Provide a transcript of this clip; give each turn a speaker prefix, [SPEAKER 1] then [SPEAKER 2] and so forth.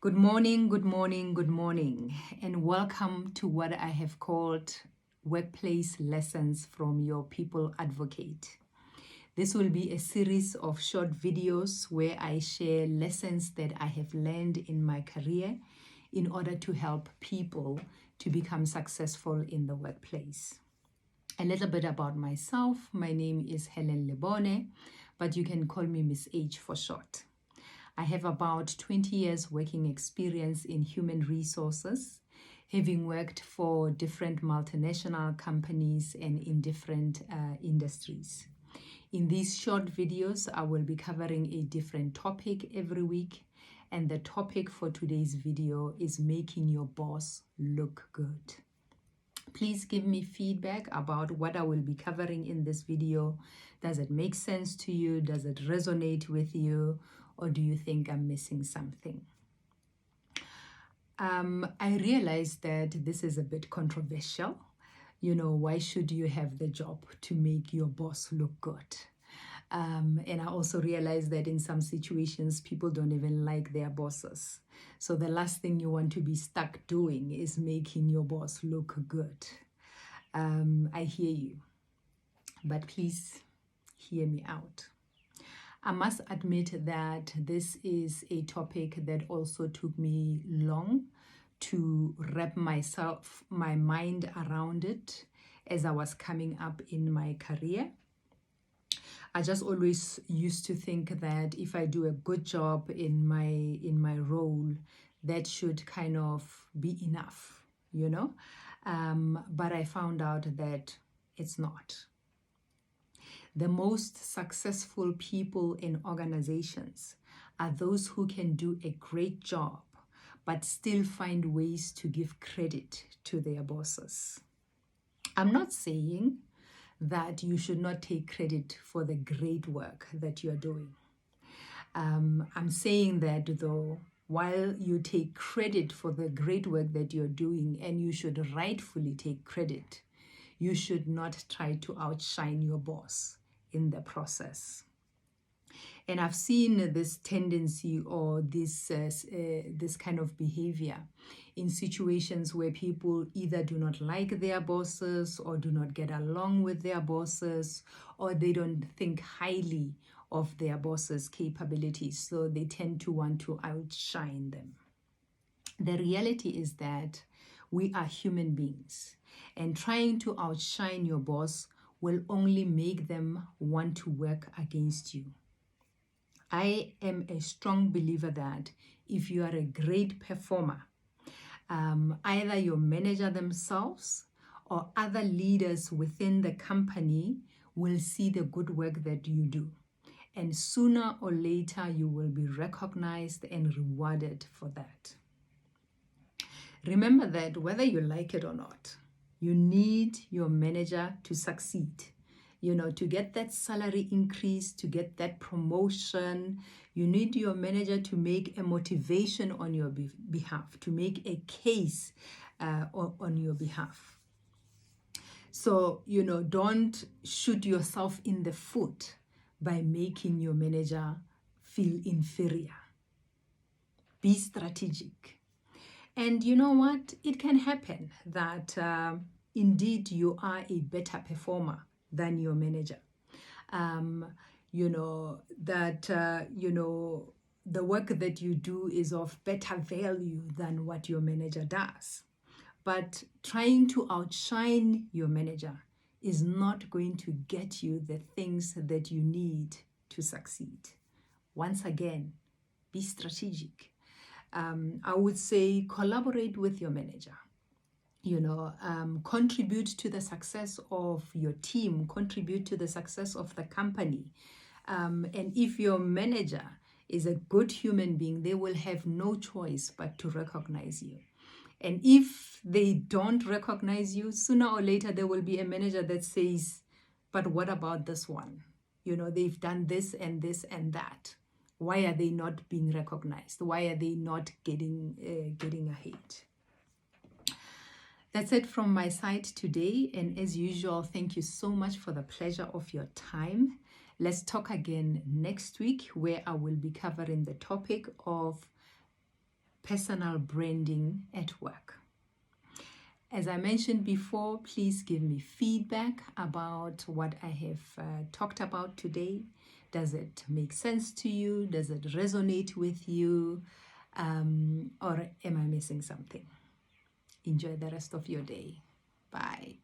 [SPEAKER 1] Good morning, good morning, good morning, and welcome to what I have called Workplace Lessons from Your People Advocate. This will be a series of short videos where I share lessons that I have learned in my career in order to help people to become successful in the workplace. A little bit about myself. My name is Helen Lebone, but you can call me Miss H for short. I have about 20 years working experience in human resources, having worked for different multinational companies and in different industries. In these short videos, I will be covering a different topic every week, and the topic for today's video is making your boss look good. Please give me feedback about what I will be covering in this video. Does it make sense to you? Does it resonate with you? Or do you think I'm missing something? I realize that this is a bit controversial. Why should you have the job to make your boss look good? And I also realize that in some situations, people don't even like their bosses. So the last thing you want to be stuck doing is making your boss look good. I hear you, but please hear me out. I must admit that this is a topic that also took me long to wrap my mind around it as I was coming up in my career. I just always used to think that if I do a good job in my role, that should kind of be enough, but I found out that it's not. The most successful people in organizations are those who can do a great job, but still find ways to give credit to their bosses. I'm not saying that you should not take credit for the great work that you're doing. I'm saying that though, while you take credit for the great work that you're doing, and you should rightfully take credit, you should not try to outshine your boss in the process. And I've seen this tendency or this kind of behavior in situations where people either do not like their bosses or do not get along with their bosses, or they don't think highly of their bosses' capabilities, so they tend to want to outshine them. The reality is that we are human beings, and trying to outshine your boss will only make them want to work against you. I am a strong believer that if you are a great performer, either your manager themselves or other leaders within the company will see the good work that you do. And sooner or later, you will be recognized and rewarded for that. Remember that whether you like it or not, you need your manager to succeed, to get that salary increase, to get that promotion. You need your manager to make a motivation on your behalf, to make a case on your behalf. So, don't shoot yourself in the foot by making your manager feel inferior. Be strategic. And you know what? It can happen that indeed you are a better performer than your manager. The work that you do is of better value than what your manager does. But trying to outshine your manager is not going to get you the things that you need to succeed. Once again, be strategic. I would say collaborate with your manager. Contribute to the success of your team, contribute to the success of the company. And if your manager is a good human being, they will have no choice but to recognize you. And if they don't recognize you, sooner or later there will be a manager that says, but what about this one? They've done this and this and that. Why are they not being recognized? Why are they not getting ahead? That's it from my side today. And as usual, thank you so much for the pleasure of your time. Let's talk again next week, where I will be covering the topic of personal branding at work. As I mentioned before, please give me feedback about what I have talked about today. Does it make sense to you? Does it resonate with you? Or am I missing something? Enjoy the rest of your day. Bye.